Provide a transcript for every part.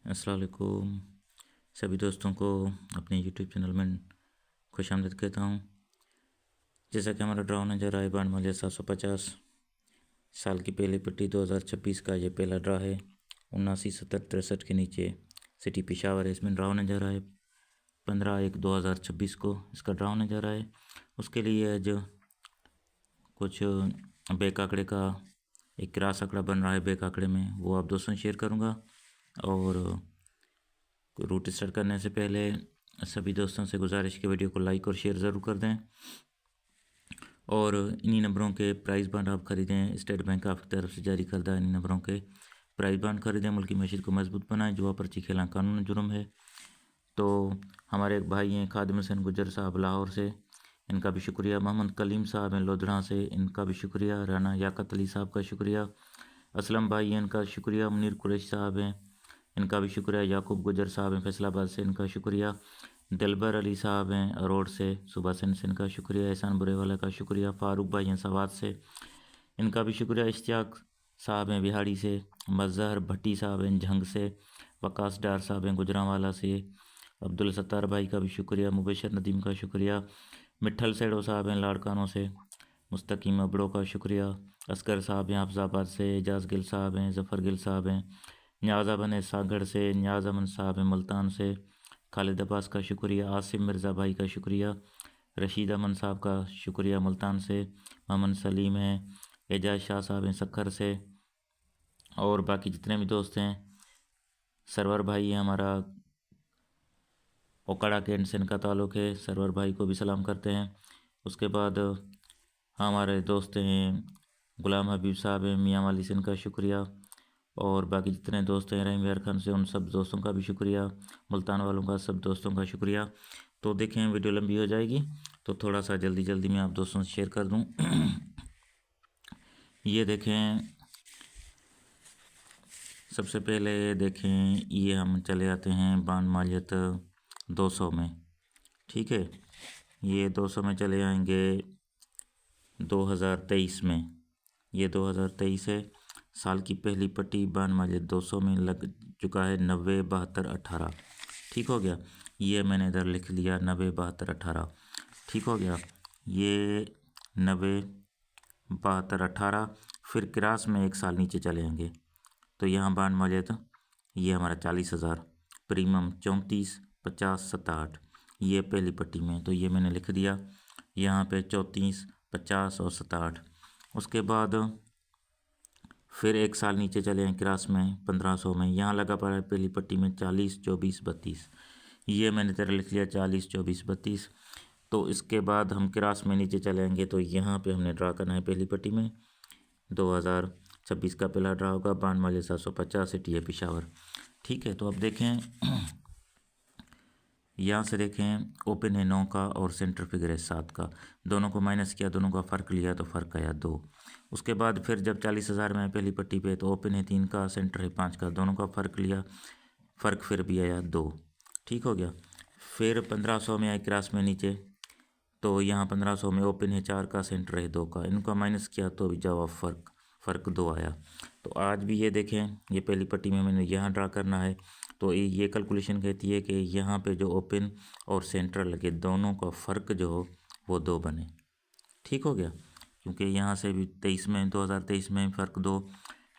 अस्सलाम वालेकुम। सभी दोस्तों को अपने यूट्यूब चैनल में खुशामदीद कहता हूँ। जैसा कि हमारा ड्रा नजर आए बांड मूल्य 750 साल की पहली पट्टी 2026 का ये पहला ड्रा है। 797063 के नीचे सिटी पेशावर है। इसमें ड्रा नजर आए 15/1/2026 को इसका ड्रा नजर आए। उसके लिए आज कुछ बैक आंकड़े का एक क्रॉस आंकड़ा बन रहा है बैक आंकड़े में, वो आप दोस्तों से शेयर करूँगा। और रूट स्टार्ट करने से पहले सभी दोस्तों से गुजारिश की वीडियो को लाइक और शेयर ज़रूर कर दें। और इन्हीं नंबरों के प्राइस बांड आप खरीदें। स्टेट बैंक ऑफ की तरफ से जारी करदा इन्हीं नंबरों के प्राइस बांड खरीदें। मुल्की मशीद को मजबूत बनाएं। जुआ पर्ची खेलना कानून जुर्म है। तो हमारे एक भाई हैं खादिम हुसैन गुजर साहब लाहौर से, इनका भी शुक्रिया। मोहम्मद कलीम साहब हैं लोधड़ा से, इनका भी शुक्रिया। राना याकत अली साहब का शुक्रिया। असलम भाई हैं, इनका शुक्रिया। मुनीर कुरैश साहब हैं, इनका भी शुक्रिया। याकूब गुजर साहब हैं फैसलाबाद से, इनका शुक्रिया। दिलबर अली साहब हैं अरोड़ से, सुबह से इनका शुक्रिया। एहसान बुरेवाला का शुक्रिया। फ़ारूक भाई हैं सवात से, इनका भी शुक्रिया। इश्तियाक साहब हैं बिहाड़ी से। मज़हर भट्टी साहब हैं झंग से। वकास डार साहब हैं गुजरांवाला से। अब्दुल सत्तार भाई का भी शुक्रिया। मुबशर नदीम का शुक्रिया। मिठल सेड़ो साहब हैं लाड़कानों से। मुस्तकीम अबड़ों का शुक्रिया। असगर साहब हैं हाफजाबाद से। एजाज गिल साहब हैं, ज़फ़र गिल साहब हैं न्याज़ अमन है सागढ़ से। न्याज़ अमन साहब हैं मुल्तान से। खालिद अब्बास का शुक्रिया। आसिम मिर्ज़ा भाई का शुक्रिया। रशीद अमन साहब का शुक्रिया मुल्तान से। मोहम्मद सलीम हैं। एजाज शाह साहब हैं सखर से। और बाकी जितने भी दोस्त हैं, सरवर भाई हैं हमारा ओकाड़ा कैंट से इनका ताल्लुक़ है, सरवर भाई को भी सलाम करते हैं। उसके बाद हमारे दोस्त हैं गुलाम हबीब साहब हैं मियाँ वाली से, इनका शुक्रिया। और बाकी जितने दोस्त हैं रहीम यार खान से, उन सब दोस्तों का भी शुक्रिया। मुल्तान वालों का सब दोस्तों का शुक्रिया। तो देखें वीडियो लंबी हो जाएगी तो थोड़ा सा जल्दी जल्दी मैं आप दोस्तों से शेयर कर दूं। ये देखें, सबसे पहले देखें ये हम चले आते हैं बांड मालियत 200 में। ठीक है, ये 200 में चले आएंगे 2023 में। ये 2023 है। साल की पहली पट्टी बांड मालियत 200 में लग चुका है 90/72/18। ठीक हो गया, ये मैंने इधर लिख लिया 90/72/18। ठीक हो गया, ये 90/72/18। फिर क्रास में एक साल नीचे चले आएंगे तो यहाँ बांड मालियत ये हमारा 40,000, प्रीमियम 34/50/67। ये पहली पट्टी में, तो ये मैंने लिख दिया यहाँ पे 34, 50 और 67। उसके बाद फिर एक साल नीचे चले हैं क्रास में 1500 में, यहाँ लगा पड़ा है पहली पट्टी में 40, 24, 32। ये मैंने तेरा लिख लिया 40, 24, 32। तो इसके बाद हम क्रास में नीचे चलेंगे तो यहाँ पे हमने ड्रा करना है पहली पट्टी में 2026 का पहला ड्रा होगा। बांड मालियत 750 सिटी है पेशावर। ठीक है, तो अब देखें यहाँ से देखें ओपन है 9 का और सेंटर फिगर है 7 का। दोनों को माइनस किया, दोनों का फ़र्क लिया तो फ़र्क आया 2। उसके बाद फिर जब 40,000 में पहली पट्टी पे तो ओपन है 3 का, सेंटर है 5 का। दोनों का फ़र्क लिया, फ़र्क फिर भी आया 2। ठीक हो गया। फिर 1500 में आए क्रास में नीचे, तो यहाँ 1500 में ओपन है 4 का, सेंटर है 2 का। इनका माइनस किया तो भी जवाब फ़र्क 2 आया। तो आज भी ये देखें, ये पहली पट्टी में मैंने यहाँ ड्रा करना है तो ये कैलकुलेशन कहती है कि यहाँ पे जो ओपन और सेंटर लगे दोनों का फ़र्क जो हो वो 2 बने। ठीक हो गया, क्योंकि यहाँ से भी 2023 में फ़र्क 2।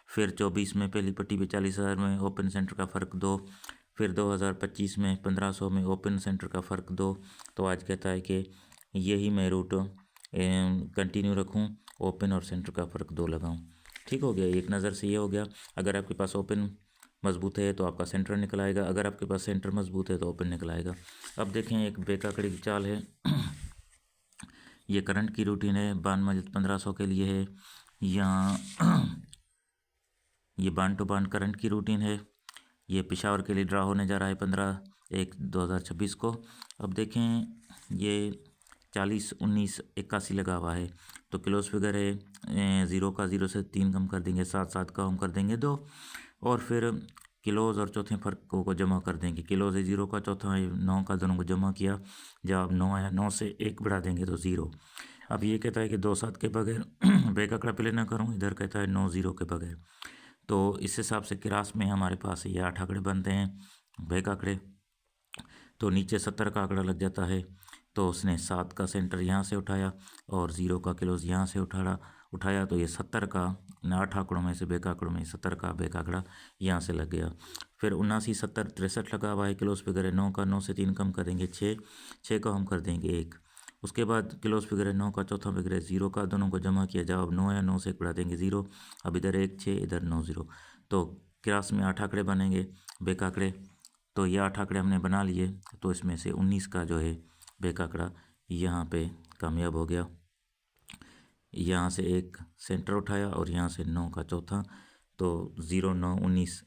फिर 24 में पहली पट्टी पे 40,000 में ओपन सेंटर का फ़र्क 2। फिर 2025 में 1500 में ओपन सेंटर का फ़र्क 2। तो आज कहता है कि यही मैं रूट कंटिन्यू रखूं, ओपन और सेंटर का फ़र्क 2 लगाऊं। ठीक हो गया, एक नज़र से ये हो गया। अगर आपके पास ओपन मजबूत है तो आपका सेंटर निकल आएगा, अगर आपके पास सेंटर मजबूत है तो ओपन निकल आएगा। अब देखें एक बैक आंकड़े की चाल है। ये करंट की रूटीन है, बांड मालियत 1500 के लिए है। यहाँ ये बांड टू बांड करंट की रूटीन है। ये पेशावर के लिए ड्रा होने जा रहा है 15/1/2026 को। अब देखें ये 40, 19, 81 लगा हुआ है तो क्लोज फिगर है 0 का 0 से 3 कम कर देंगे 7, 7 का हम कर देंगे 2। और फिर क्लोज और चौथे फ़र्क को जमा कर देंगे। क्लोज है 0 का, चौथा है 9 का, दोनों को जमा किया, जब 9 आया 9 से 1 बढ़ा देंगे तो 0। अब ये कहता है कि 2 7 के बगैर बैक आंकड़ा प्ले ना करूँ, इधर कहता है 9 0 के बगैर। तो इस हिसाब से क्रास में हमारे पास ये 8 आंकड़े बनते हैं बैक आंकड़े। तो नीचे 70 का आंकड़ा लग जाता है, तो उसने 7 का सेंटर यहाँ से उठाया और 0 का क्लोज यहाँ से उठाया तो ये 70 का 8 आंकड़ों में से बैक आंकड़ों में 70 का बैक आंकड़ा यहाँ से लग गया। फिर 79, 70, 63 लगा हुआ है क्लोज फिगर है 9 का, 9 से 3 कम कर देंगे 6, 6 का हम कर देंगे 1। उसके बाद क्लोज फिगर है 9 का, चौथा फिगर है 0 का, दोनों को जमा किया जवाब 9 है, 9 से 1 बढ़ा देंगे 0। अब इधर 1 6 इधर 9 0, तो क्रास में 8 आंकड़े बनेंगे बैक आंकड़े। तो ये 8 आंकड़े हमने बना लिए, तो इसमें से 19 का जो है बैक आंकड़ा यहाँ पे कामयाब हो गया। यहाँ से एक सेंटर उठाया और यहाँ से 9 का चौथा, तो 0 9 19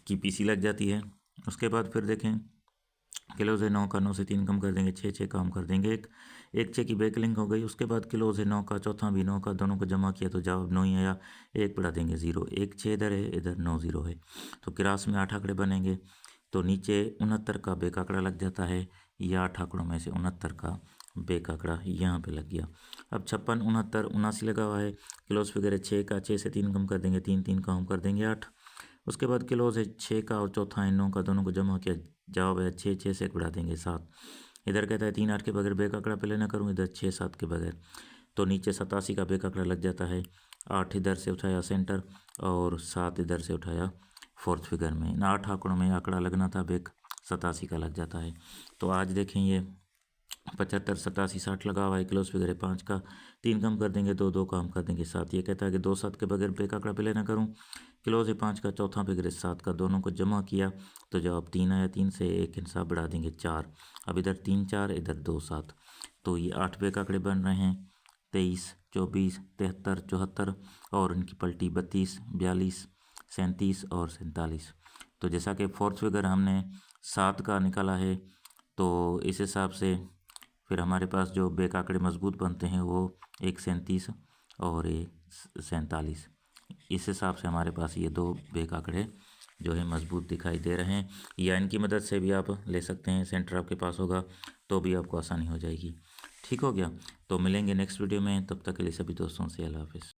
की पीसी लग जाती है। उसके बाद फिर देखें क्लोज है 9 का, 9 से 3 कम कर देंगे 6, 6 का हम कर देंगे 1, 1 6 की बैक लिंक हो गई। उसके बाद क्लोज है 9 का, चौथा भी 9 का, दोनों को जमा किया तो जवाब 9 ही आया, 1 बढ़ा देंगे 0, 1 6 इधर है, इधर 9 0 है। तो क्रास में 8 आंकड़े बनेंगे, तो नीचे 69 का बैक आंकड़ा लग जाता है, या 8 आंकड़ों में से 69 का बैक आंकड़ा यहाँ पे लग गया। अब 56 69 79 लगा हुआ है, क्लोज फिगर है 6 का, 6 से 3 कम कर देंगे 3, 3 का हम कर देंगे 8। उसके बाद क्लोज है 6 का और चौथा है 9 का, दोनों को जमा किया जवाब है 6, 6 से बढ़ा देंगे 7। इधर कहता है 3 8 के बगैर बैक आंकड़ा पहले ना करूँ, इधर 6 7 के बगैर, तो नीचे 87 का बैक आंकड़ा लग जाता है। 8 इधर से उठाया सेंटर और 7 इधर से उठाया फोर्थ फिगर में। इन 8 आंकड़ों में आंकड़ा लगना था बैक, 87 का लग जाता है। तो आज देखें ये 75 87 60 लगा हुआ है, क्लोज फिगर है 5 का, 3 कम कर देंगे 2, 2 का हम कर देंगे 7। ये कहता है कि 2 7 के बगैर बैक आंकड़ा पहले ना करूँ, क्लोज है 5 का, चौथा फिगर है 7 का, दोनों को जमा किया तो जवाब 3 आया, 3 से एक हिसाब बढ़ा देंगे 4। अब इधर 3 4 इधर 2 7, तो ये 8 बैक आंकड़े बन रहे हैं 23 24 73 74 और इनकी पलटी 32 42 37 और 47। तो जैसा कि फोर्थ फिगर हमने 7 का निकाला है, तो इस हिसाब से फिर हमारे पास जो बैक आंकड़े मजबूत बनते हैं वो एक 37 और एक 47। इस हिसाब से हमारे पास ये 2 बैक आंकड़े जो है मजबूत दिखाई दे रहे हैं, या इनकी मदद से भी आप ले सकते हैं, सेंटर आपके पास होगा तो भी आपको आसानी हो जाएगी। ठीक हो गया, तो मिलेंगे नेक्स्ट वीडियो में, तब तक के लिए सभी दोस्तों से अल्लाह हाफिज़।